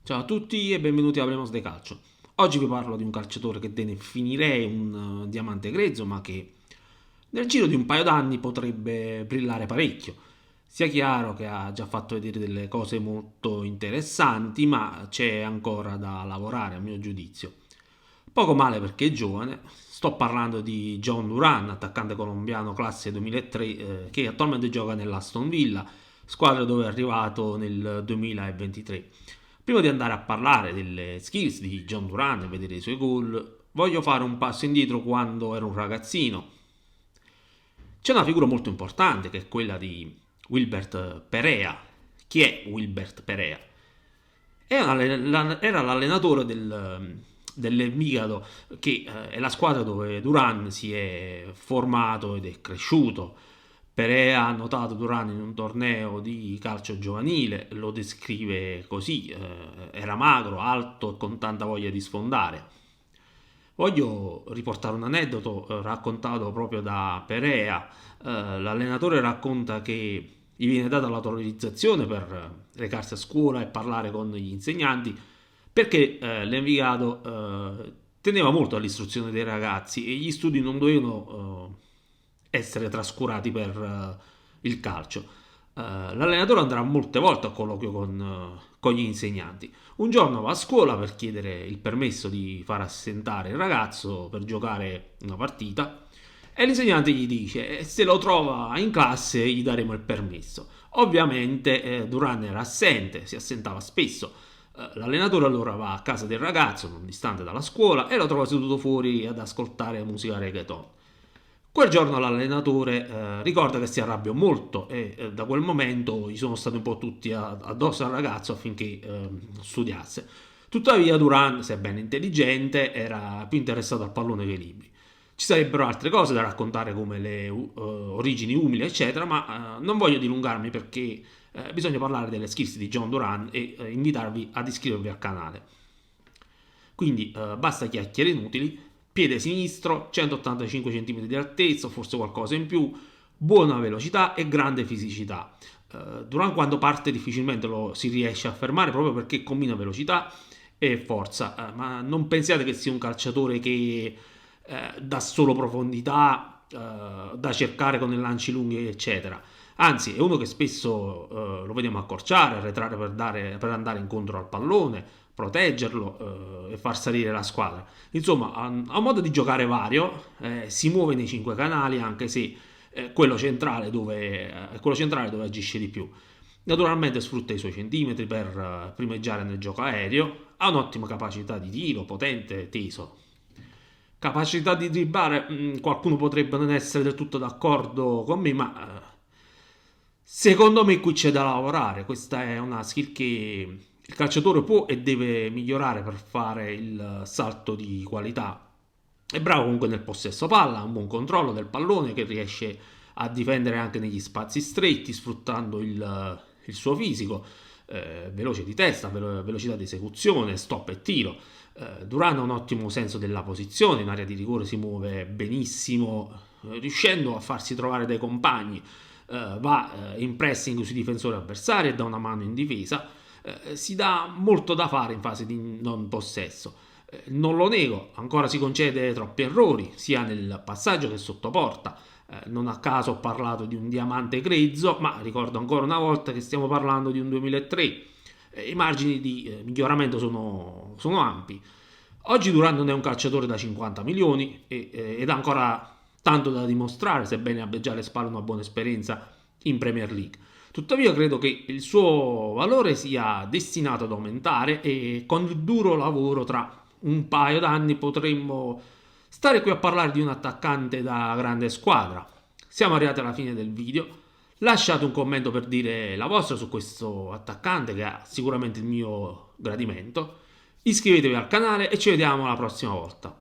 Ciao a tutti e benvenuti a Hablemos de Calcio. Oggi vi parlo di un calciatore che definirei un diamante grezzo, ma che nel giro di un paio d'anni potrebbe brillare parecchio. Sia chiaro che ha già fatto vedere delle cose molto interessanti, ma c'è ancora da lavorare a mio giudizio. Poco male perché è giovane. Sto parlando di John Duran, attaccante colombiano classe 2003, che attualmente gioca nell'Aston Villa, squadra dove è arrivato nel 2023. Prima di andare a parlare delle skills di John Duran e vedere i suoi gol, voglio fare un passo indietro quando era un ragazzino. C'è una figura molto importante che è quella di Wilbert Perea. Chi è Wilbert Perea? Era l'allenatore dell'Envigado, che è la squadra dove Duran si è formato ed è cresciuto. Perea ha notato Duran in un torneo di calcio giovanile, lo descrive così, era magro, alto e con tanta voglia di sfondare. Voglio riportare un aneddoto raccontato proprio da Perea. L'allenatore racconta che gli viene data l'autorizzazione per recarsi a scuola e parlare con gli insegnanti perché l'Envigado teneva molto all'istruzione dei ragazzi e gli studi non dovevano essere trascurati per il calcio. L'allenatore andrà molte volte a colloquio con gli insegnanti. Un giorno va a scuola per chiedere il permesso di far assentare il ragazzo per giocare una partita e l'insegnante gli dice se lo trova in classe gli daremo il permesso. Ovviamente Duran era assente, si assentava spesso. L'allenatore allora va a casa del ragazzo, non distante dalla scuola, e lo trova seduto fuori ad ascoltare musica reggaeton. Quel giorno l'allenatore ricorda che si arrabbiò molto e da quel momento gli sono stati un po' tutti addosso al ragazzo affinché studiasse. Tuttavia Duran, sebbene intelligente, era più interessato al pallone che ai libri. Ci sarebbero altre cose da raccontare come le origini umili, eccetera, ma non voglio dilungarmi perché bisogna parlare delle skills di John Duran e invitarvi ad iscrivervi al canale. Quindi basta chiacchiere inutili, piede sinistro, 185 cm di altezza, forse qualcosa in più, buona velocità e grande fisicità. Duran quando parte difficilmente lo si riesce a fermare proprio perché combina velocità e forza, ma non pensiate che sia un calciatore che dà solo profondità da cercare con i lanci lunghi eccetera. Anzi, è uno che spesso lo vediamo accorciare, arretrare per andare incontro al pallone, proteggerlo e far salire la squadra. Insomma, ha un modo di giocare vario, si muove nei cinque canali, anche se è quello centrale dove agisce di più. Naturalmente sfrutta i suoi centimetri per primeggiare nel gioco aereo, ha un'ottima capacità di tiro, potente e teso. Capacità di dribblare, qualcuno potrebbe non essere del tutto d'accordo con me, ma secondo me qui c'è da lavorare. Questa è una skill che il calciatore può e deve migliorare per fare il salto di qualità. È bravo comunque nel possesso palla, ha un buon controllo del pallone che riesce a difendere anche negli spazi stretti sfruttando il suo fisico, veloce di testa, velocità di esecuzione, stop e tiro. Duran ha un ottimo senso della posizione, in area di rigore si muove benissimo, riuscendo a farsi trovare dai compagni, va in pressing sui difensori avversari e dà una mano in difesa, si dà molto da fare in fase di non possesso. Non lo nego, ancora si concede troppi errori, sia nel passaggio che sotto porta. Non a caso ho parlato di un diamante grezzo, ma ricordo ancora una volta che stiamo parlando di un 2003. I margini di miglioramento sono ampi. Oggi Duran non è un calciatore da 50 milioni ed ha ancora tanto da dimostrare, sebbene abbia già alle spalle una buona esperienza in Premier League. Tuttavia credo che il suo valore sia destinato ad aumentare e con il duro lavoro tra un paio d'anni potremmo stare qui a parlare di un attaccante da grande squadra. Siamo arrivati alla fine del video. Lasciate un commento per dire la vostra su questo attaccante che ha sicuramente il mio gradimento. Iscrivetevi al canale e ci vediamo la prossima volta.